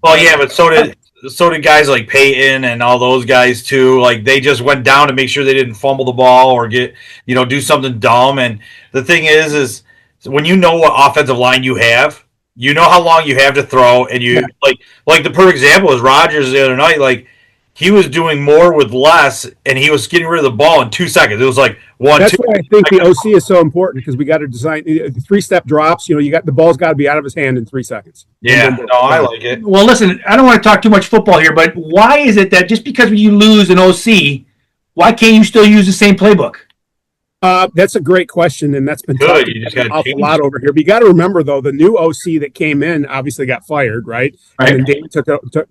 Well, yeah, but so did guys like Peyton and all those guys too. Like they just went down to make sure they didn't fumble the ball or do something dumb. And the thing is when you know what offensive line you have. You know how long you have to throw, and like the perfect example is Rodgers the other night. Like he was doing more with less, and he was getting rid of the ball in 2 seconds. It was like one. That's why I think the OC is so important because we got to design 3-step drops. You got the ball's got to be out of his hand in 3 seconds. Yeah, I like it. Well, listen, I don't want to talk too much football here, but why is it that just because you lose an OC, why can't you still use the same playbook? That's a great question, and that's been talked about a lot over here. But you got to remember, though, the new OC that came in obviously got fired, right? And then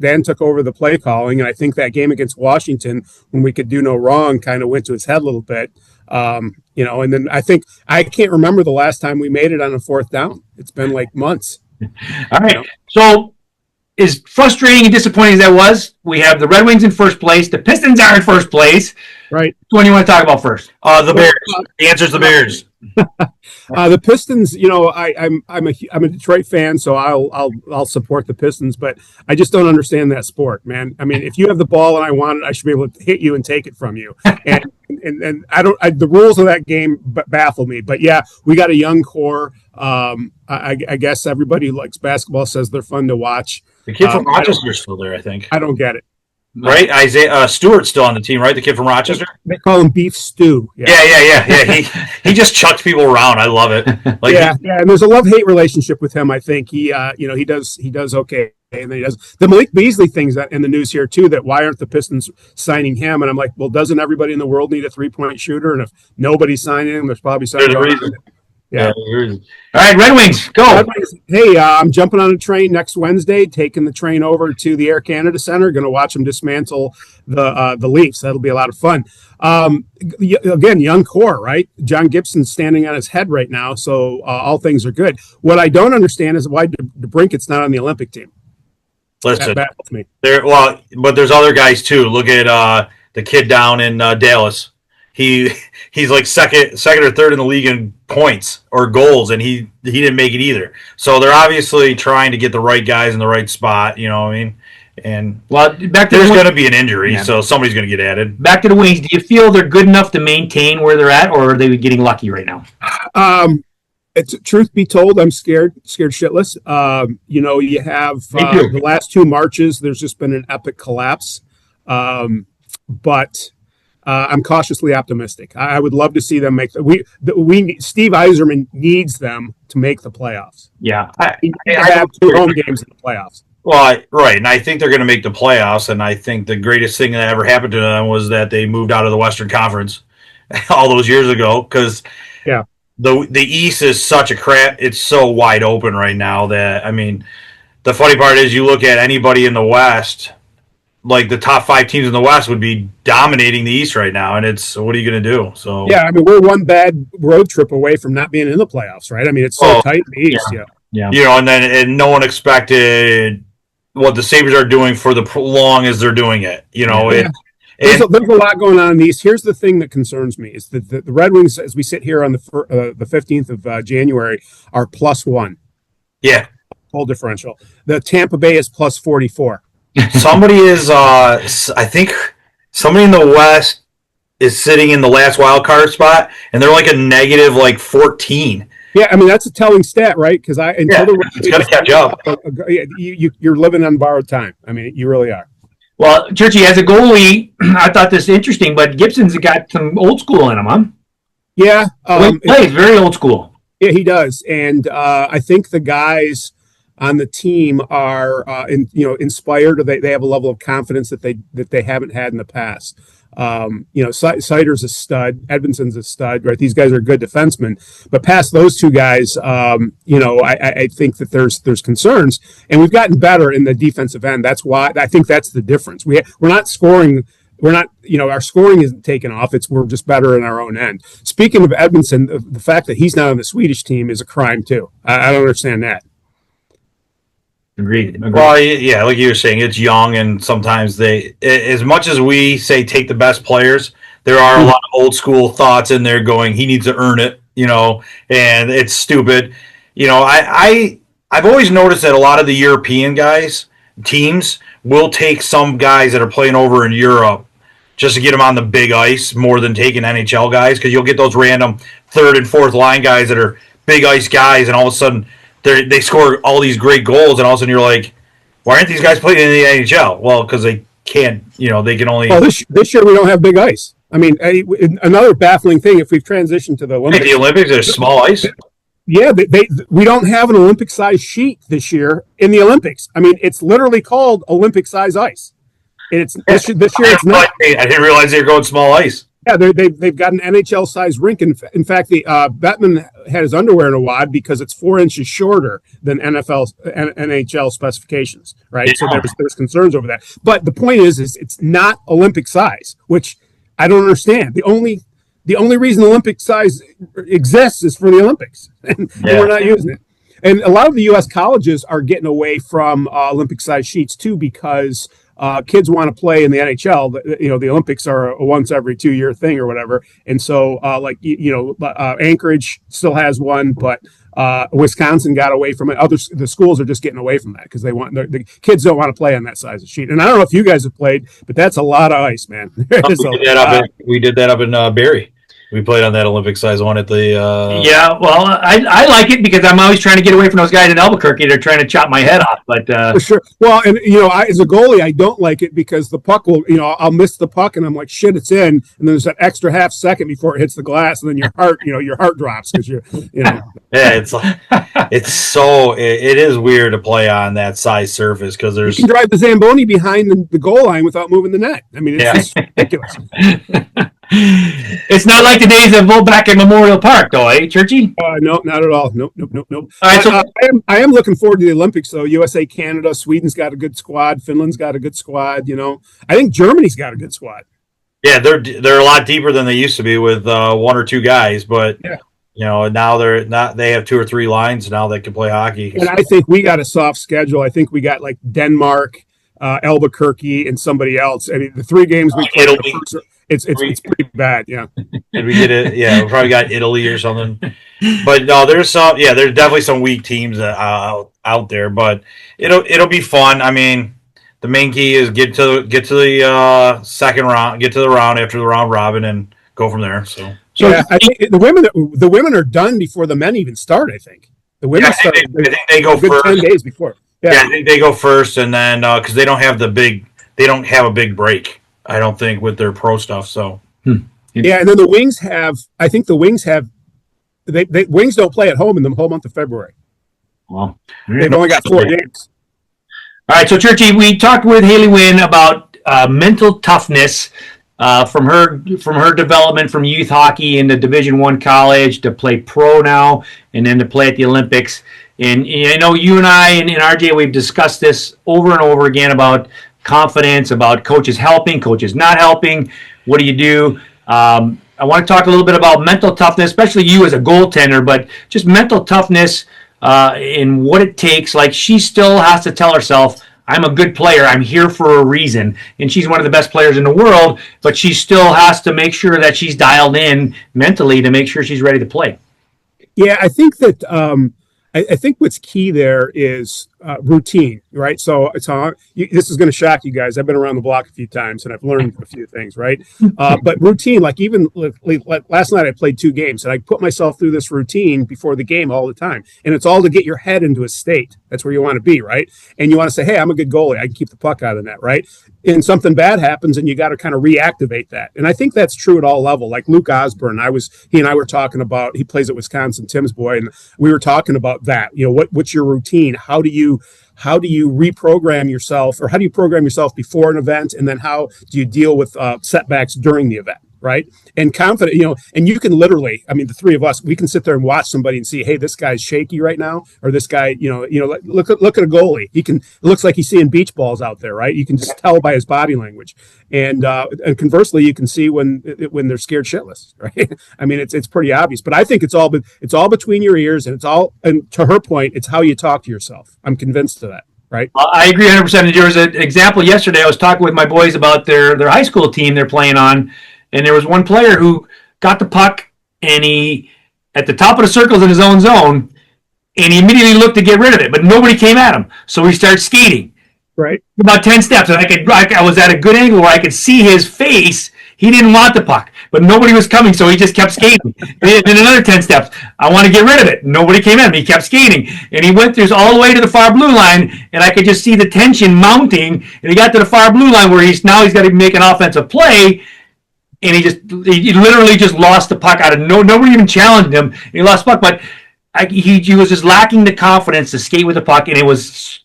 Dan took over the play calling, and I think that game against Washington, when we could do no wrong, kind of went to his head a little bit. And then I can't remember the last time we made it on a fourth down. It's been like months. All right. So as frustrating and disappointing as that was, we have the Red Wings in first place. The Pistons are in first place. Right. Which one do you want to talk about first? The Bears. The answer is the Bears. The Pistons, I'm a Detroit fan, so I'll support the Pistons, but I just don't understand that sport, man. I mean, if you have the ball and I want it, I should be able to hit you and take it from you. And the rules of that game baffle me. But yeah, we got a young core. I guess everybody who likes basketball says they're fun to watch. The kid from Rochester is still there, I think. I don't get it. Right? Isaiah Stewart's still on the team, right? The kid from Rochester? They call him Beef Stew. Yeah. He just chucks people around. I love it. And there's a love-hate relationship with him, I think. He does okay. And then he does the Malik Beasley things that in the news here too, that why aren't the Pistons signing him? And I'm like, well, doesn't everybody in the world need a 3-point shooter? And if nobody's signing him, there's probably something wrong with it. Yeah. All right, Red Wings, go. Red Wings, hey, I'm jumping on a train next Wednesday, taking the train over to the Air Canada Center. Going to watch them dismantle the Leafs. That'll be a lot of fun. Again, young core, right? John Gibson's standing on his head right now, so all things are good. What I don't understand is why DeBrinket's not on the Olympic team. Listen, that baffles me. But there's other guys too. Look at the kid down in Dallas. He's like second or third in the league in points or goals, and he didn't make it either. So they're obviously trying to get the right guys in the right spot. You know what I mean? And there's going to be an injury, so somebody's going to get added. Back to the Wings. Do you feel they're good enough to maintain where they're at, or are they getting lucky right now? Truth be told, I'm scared shitless. You have the last two marches. There's just been an epic collapse. But I'm cautiously optimistic. I would love to see them make Steve Yzerman needs them to make the playoffs. Yeah, I have 2 home games in the playoffs. Well, right, and I think they're going to make the playoffs, and I think the greatest thing that ever happened to them was that they moved out of the Western Conference all those years ago, because the East is such a crap. It's so wide open right now that, I mean, the funny part is you look at anybody in the West, like the top 5 teams in the West would be dominating the East right now, and it's, what are you going to do? So yeah, I mean, we're one bad road trip away from not being in the playoffs, right? I mean, it's so tight in the East. Yeah. You know, and no one expected what the Sabres are doing for the long as they're doing it. You know, there's a lot going on in the East. Here's the thing that concerns me is that the Red Wings, as we sit here on the 15th of January, are +1. Yeah. Goal differential. The Tampa Bay is +44. Somebody is, I think somebody in the West is sitting in the last wild card spot, and they're like a negative 14. Yeah, I mean, that's a telling stat, right? Because it's got to catch up. You're living on borrowed time. I mean, you really are. Well, Churchy, as a goalie, I thought this interesting, but Gibson's got some old school in him, huh? Yeah. He plays very old school. Yeah, he does. And I think the guys on the team are, inspired. Or they have a level of confidence that they haven't had in the past. Sider's a stud. Edmondson's a stud, right? These guys are good defensemen. But past those 2 guys, I think that there's concerns. And we've gotten better in the defensive end. That's why I think that's the difference. We're not scoring. We're not, our scoring isn't taken off. We're just better in our own end. Speaking of Edmondson, the fact that he's not on the Swedish team is a crime too. I don't understand that. Agreed. Well, yeah, like you were saying, it's young, and sometimes as much as we say take the best players, there are a lot of old school thoughts in there going, he needs to earn it, and it's stupid. I've always noticed that a lot of the European teams will take some guys that are playing over in Europe just to get them on the big ice more than taking NHL guys, because you'll get those random 3rd and 4th line guys that are big ice guys, and all of a sudden they score all these great goals, and all of a sudden you're like, why aren't these guys playing in the NHL? Well, because they can't, they can only. Well, this year we don't have big ice. I mean, another baffling thing, if we've transitioned to the Olympics. The Olympics, there's small ice. Yeah, we don't have an Olympic-sized sheet this year in the Olympics. I mean, it's literally called Olympic-size ice. And this year it's not. I didn't realize they were going small ice. Yeah, they've got an NHL-sized rink. In fact, the Bettman had his underwear in a wad because it's 4 inches shorter than NHL specifications, right? Yeah. So there's concerns over that. But the point is it's not Olympic size, which I don't understand. The only reason Olympic size exists is for the Olympics, and we're not using it. And a lot of the U.S. colleges are getting away from Olympic-sized sheets too, because kids want to play in the NHL. The Olympics are a once every 2-year thing or whatever. And so, Anchorage still has one, but Wisconsin got away from it. The schools are just getting away from that because the kids don't want to play on that size of sheet. And I don't know if you guys have played, but that's a lot of ice, man. We did that up in Barrie. We played on that Olympic size one at the. Yeah, well, I like it because I'm always trying to get away from those guys in Albuquerque. They're trying to chop my head off, but for sure. Well, and as a goalie, I don't like it because the puck will, I'll miss the puck and I'm like, shit, it's in, and then there's that extra half second before it hits the glass, and then your heart drops because Yeah, it is weird to play on that size surface because you can drive the Zamboni behind the goal line without moving the net. I mean, it's just ridiculous. It's not like the days of Volbeck and Memorial Park, though, eh, Churchy? No, not at all. Nope. All right, so I am looking forward to the Olympics, though. USA, Canada, Sweden's got a good squad. Finland's got a good squad. I think Germany's got a good squad. Yeah, they're a lot deeper than they used to be with 1 or 2 guys, but now they're not. They have 2 or 3 lines now that can play hockey. And I think we got a soft schedule. I think we got like Denmark, Albuquerque, and somebody else. I mean, the 3 games we played. It's pretty bad, yeah. Did we get it? Yeah, we probably got Italy or something. But no, there's definitely some weak teams out there. But it'll be fun. I mean, the main key is get to the second round, get to the round after the round robin, and go from there. So yeah, I think the women are done before the men even start. I think the women start. I think they go first 10 days before. Yeah, I think they go first, and then because they don't have a big break. I don't think with their pro stuff. So Yeah, and then the Wings have. I think the Wings have. They Wings don't play at home in the whole month of February. Well, They've only got 4 games. All right, so Churchy, we talked with Haley Winn about mental toughness from her development from youth hockey into Division I college to play pro now and then to play at the Olympics. And I know you and I and RJ, we've discussed this over and over again about confidence, about coaches helping, coaches not helping. What do you do? I want to talk a little bit about mental toughness, especially you as a goaltender, but just mental toughness in what it takes. Like, she still has to tell herself, I'm a good player. I'm here for a reason. And she's one of the best players in the world, but she still has to make sure that she's dialed in mentally to make sure she's ready to play. Yeah, I think that I think what's key there is routine, right? So this is going to shock you guys. I've been around the block a few times and I've learned a few things, right? But routine, like even last night I played 2 games and I put myself through this routine before the game all the time. And it's all to get your head into a state. That's where you want to be, right? And you want to say, hey, I'm a good goalie. I can keep the puck out of the net, right? And something bad happens and you got to kind of reactivate that. And I think that's true at all level. Like Luke Osborne, he and I were talking about, he plays at Wisconsin, Tim's boy, and we were talking about that. You know, what's your routine? How do you reprogram yourself, or how do you program yourself before an event? And then how do you deal with setbacks during the event? Right. And confident, you know, and you can literally, I mean, the 3 of us, we can sit there and watch somebody and see, hey, this guy's shaky right now, or this guy, look at a goalie. It looks like he's seeing beach balls out there, right? You can just tell by his body language. And conversely, you can see when they're scared shitless, right? I mean, it's pretty obvious, but I think it's all between your ears, and and to her point, it's how you talk to yourself. I'm convinced of that. Right. I agree 100%. And there was an example yesterday. I was talking with my boys about their high school team they're playing on. And there was one player who got the puck, and he, at the top of the circles in his own zone, and he immediately looked to get rid of it, but nobody came at him. So he started skating. Right. About 10 steps. And I was at a good angle where I could see his face. He didn't want the puck, but nobody was coming, so he just kept skating. And then another 10 steps. I want to get rid of it. Nobody came at him. He kept skating. And he went through all the way to the far blue line, and I could just see the tension mounting. And he got to the far blue line where he's got to make an offensive play. And he literally just lost the puck out of nobody even challenged him. He lost the puck, but he was just lacking the confidence to skate with the puck. And it was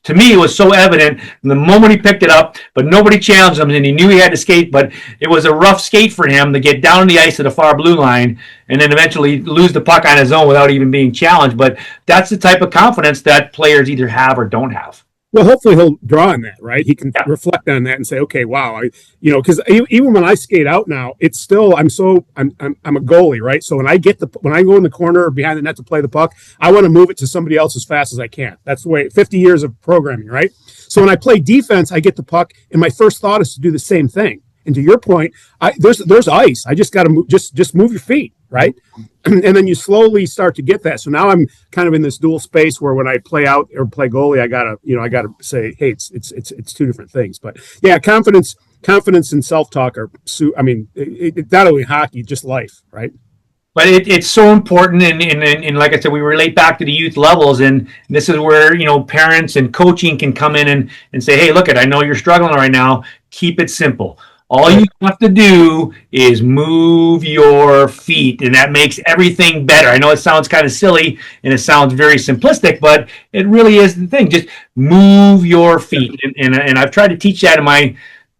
so evident from the moment he picked it up, but nobody challenged him, and he knew he had to skate. But it was a rough skate for him to get down the ice to the far blue line and then eventually lose the puck on his own without even being challenged. But that's the type of confidence that players either have or don't have. Well, hopefully he'll draw on that, right? He can reflect on that and say, okay, wow, because even when I skate out now, it's still I'm a goalie, right? So when I go in the corner or behind the net to play the puck, I want to move it to somebody else as fast as I can. That's the way. 50 years of programming, right? So when I play defense, I get the puck, and my first thought is to do the same thing. And to your point, there's ice. I just got to move, just move your feet, right? And then you slowly start to get that. So now I'm kind of in this dual space where when I play out or play goalie, I gotta say, hey, it's 2 different things. But yeah, confidence and self-talk are, not only hockey, just life, right? But it's so important, and like I said, we relate back to the youth levels, and this is where parents and coaching can come in and say, hey, look, I know you're struggling right now. Keep it simple. All you have to do is move your feet, and that makes everything better. I know it sounds kind of silly, and it sounds very simplistic, but it really is the thing. Just move your feet. And I've tried to teach that in my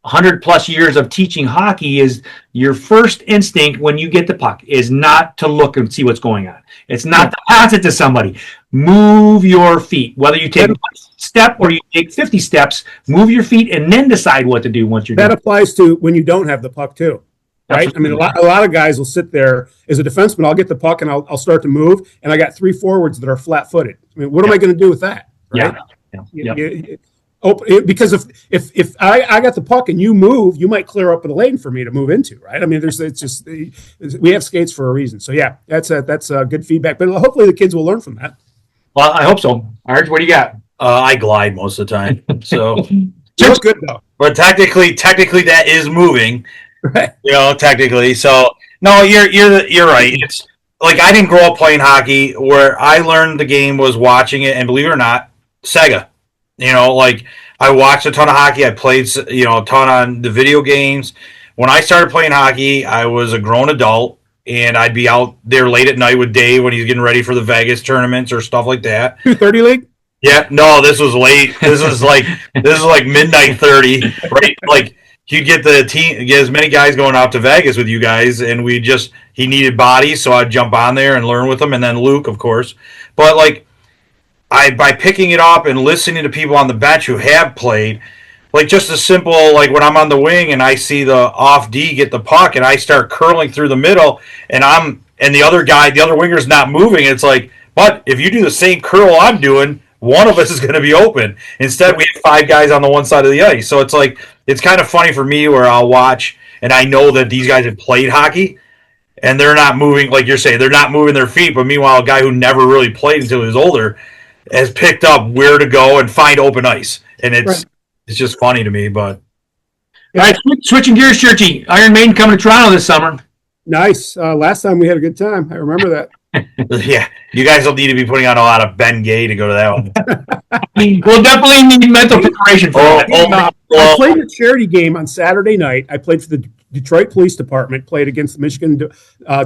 100+ years of teaching hockey. Is your first instinct when you get the puck is not to look and see what's going on. It's not to pass it to somebody. Move your feet. Whether you take 1 step or you take 50 steps, move your feet and then decide what to do once you're done. That applies to when you don't have the puck too, right? I mean, a lot of guys will sit there as a defenseman. I'll get the puck and I'll start to move, and I got 3 forwards that are flat-footed. I mean, what am I going to do with that? Right? Because if I got the puck and you move, you might clear up a lane for me to move into, right? I mean, we have skates for a reason. So yeah, that's good feedback. But hopefully the kids will learn from that. Well, I hope so. Arj, what do you got? I glide most of the time, so it's good though. But technically, that is moving, right? Technically. So no, you're right. It's like I didn't grow up playing hockey. Where I learned the game was watching it, and believe it or not, Sega. Like I watched a ton of hockey. I played, a ton on the video games. when I started playing hockey, I was a grown adult, and I'd be out there late at night with Dave when he's getting ready for the Vegas tournaments or stuff like that. 2:30 league? Yeah, no, this was late. This was like midnight 30, right? Like you'd get as many guys going out to Vegas with you guys, and he needed bodies, so I'd jump on there and learn with him, and then Luke, of course. But like by picking it up and listening to people on the bench who have played, like just a simple, like when I'm on the wing and I see the off D get the puck and I start curling through the middle and the other winger's not moving, it's like, but if you do the same curl I'm doing, one of us is going to be open. Instead, we have 5 guys on the one side of the ice. So it's like, it's kind of funny for me where I'll watch and I know that these guys have played hockey and they're not moving, like you're saying, they're not moving their feet. But meanwhile, a guy who never really played until he was older has picked up where to go and find open ice. And it's just funny to me. But all right, switching gears, Churchy. Iron Maiden coming to Toronto this summer. Nice. Last time we had a good time. I remember that. Yeah, you guys will need to be putting on a lot of Ben Gay to go to that one. We'll definitely need mental preparation for that. I played a charity game on Saturday night. I played for the Detroit Police Department, played against the Michigan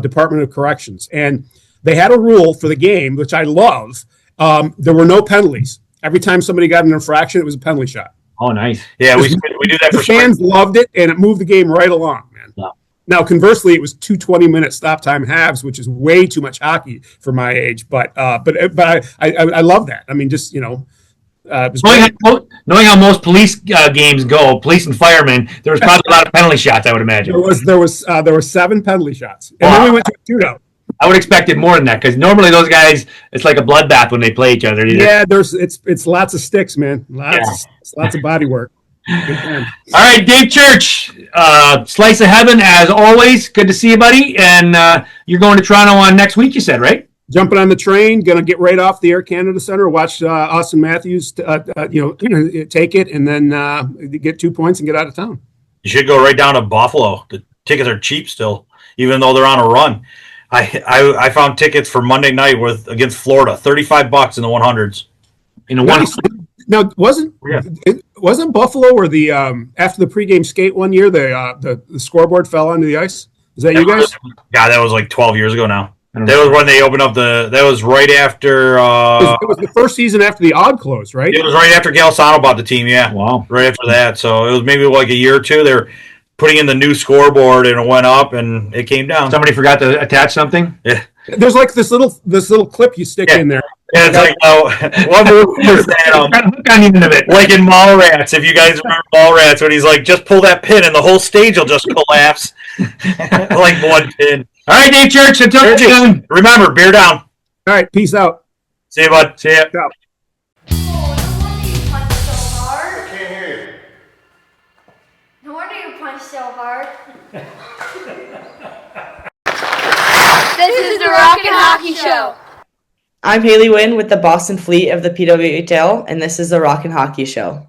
Department of Corrections. And they had a rule for the game, which I love. There were no penalties. Every time somebody got an infraction, it was a penalty shot. Oh, nice. Yeah, we do that the for fans loved it, and it moved the game right along, man. Wow. Now, conversely, it was 2 20-minute stop time halves, which is way too much hockey for my age. But I love that. I mean, just knowing how most police games go, police and firemen, there was probably a lot of penalty shots. I would imagine there were 7 penalty shots, and then we went to a shootout. I would expect it more than that because normally those guys, it's like a bloodbath when they play each other. Yeah, it's lots of sticks, man. Lots of body work. All right, Dave Church, Slice of Heaven, as always. Good to see you, buddy. And you're going to Toronto on next week, you said, right? Jumping on the train, going to get right off the Air Canada Center, watch Austin Matthews, take it, and then get 2 points and get out of town. You should go right down to Buffalo. The tickets are cheap still, even though they're on a run. I found tickets for Monday night against Florida, $35 in the 100s. In the one. Now, wasn't Buffalo where the after the pregame skate one year the scoreboard fell onto the ice? Is that you guys? Yeah, that was like 12 years ago now. That was when they opened up that was right after. It was the first season after the Odd closed, right? It was right after Galsano bought the team. Yeah, wow. Right after that, so it was maybe like a year or two. They were putting in the new scoreboard, and it went up, and it came down. Somebody forgot to attach something. Yeah. There's like this little clip you stick in there. Yeah, it's like, what movie was that? Like in Mallrats, if you guys remember Mallrats, when he's like, just pull that pin and the whole stage will just collapse. Like one pin. All right, Dave Church, until next time. Remember, beer down. All right, peace out. See you, bud. See ya. Ciao. No wonder you punch so hard. This is the Rockin' Hockey Show. I'm Haley Winn with the Boston Fleet of the PWHL, and this is the Rockin' Hockey Show.